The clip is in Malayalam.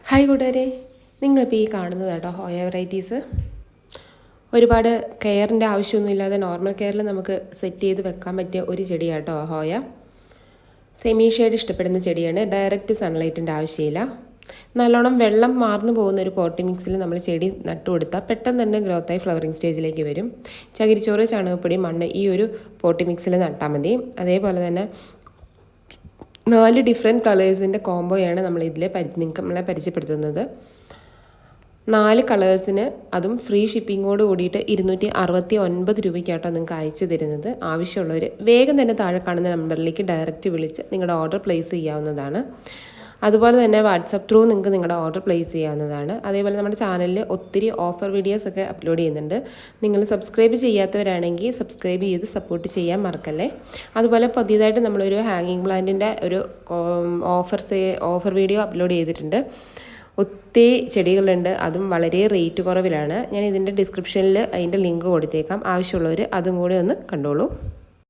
ഹായ് കൂട്ടുകാരെ, നിങ്ങളിപ്പോൾ ഈ കാണുന്നത് കേട്ടോ ഹോയ വെറൈറ്റീസ്. ഒരുപാട് കെയറിൻ്റെ ആവശ്യമൊന്നുമില്ലാതെ നോർമൽ കെയറിൽ നമുക്ക് സെറ്റ് ചെയ്ത് വെക്കാൻ പറ്റിയ ഒരു ചെടിയാണ് കേട്ടോ ഹോയ. സെമി ഷെയ്ഡ് ഇഷ്ടപ്പെടുന്ന ചെടിയാണ്. ഡയറക്റ്റ് സൺലൈറ്റിൻ്റെ ആവശ്യമില്ല. നല്ലോണം വെള്ളം മാർന്നു പോകുന്ന ഒരു പോട്ടി മിക്സിൽ നമ്മൾ ചെടി നട്ടു കൊടുത്താൽ പെട്ടെന്ന് തന്നെ ഗ്രോത്തായി ഫ്ലവറിങ് സ്റ്റേജിലേക്ക് വരും. ചകിരിച്ചോറ്, ചാണകപ്പൊടി, മണ്ണ് ഈ ഒരു പോട്ടി മിക്സിൽ നട്ടാൽ മതി. അതേപോലെ തന്നെ 4 ഡിഫറെൻറ്റ് കളേഴ്സിൻ്റെ കോംബോയാണ് നമ്മളെ പരിചയപ്പെടുത്തുന്നത്. 4 കളേഴ്സിന് അതും ഫ്രീ ഷിപ്പിങ്ങോട് കൂടിയിട്ട് 269 രൂപയ്ക്കാട്ടോ നിങ്ങൾക്ക് അയച്ചു തരുന്നത്. ആവശ്യമുള്ളവർ വേഗം തന്നെ താഴെ കാണുന്ന നമ്പറിലേക്ക് ഡയറക്റ്റ് വിളിച്ച് നിങ്ങളുടെ ഓർഡർ പ്ലേസ് ചെയ്യാവുന്നതാണ്. അതുപോലെ തന്നെ വാട്സപ്പ് ത്രൂ നിങ്ങൾക്ക് നിങ്ങളുടെ ഓർഡർ പ്ലേസ് ചെയ്യാവുന്നതാണ്. അതേപോലെ നമ്മുടെ ചാനലിൽ ഒത്തിരി ഓഫർ വീഡിയോസൊക്കെ അപ്ലോഡ് ചെയ്യുന്നുണ്ട്. നിങ്ങൾ സബ്സ്ക്രൈബ് ചെയ്യാത്തവരാണെങ്കിൽ സബ്സ്ക്രൈബ് ചെയ്ത് സപ്പോർട്ട് ചെയ്യാൻ മറക്കല്ലേ. അതുപോലെ പുതിയതായിട്ട് നമ്മളൊരു ഹാങ്ങിങ് പ്ലാന്റിൻ്റെ ഒരു ഓഫർ വീഡിയോ അപ്ലോഡ് ചെയ്തിട്ടുണ്ട്. ഒത്തിരി ചെടികളുണ്ട്, അതും വളരെ റേറ്റ് കുറവിലാണ്. ഞാൻ ഇതിൻ്റെ ഡിസ്ക്രിപ്ഷനിൽ അതിൻ്റെ ലിങ്ക് കൊടുത്തേക്കാം. ആവശ്യമുള്ളവർ അതും കൂടി ഒന്ന് കണ്ടോളൂ.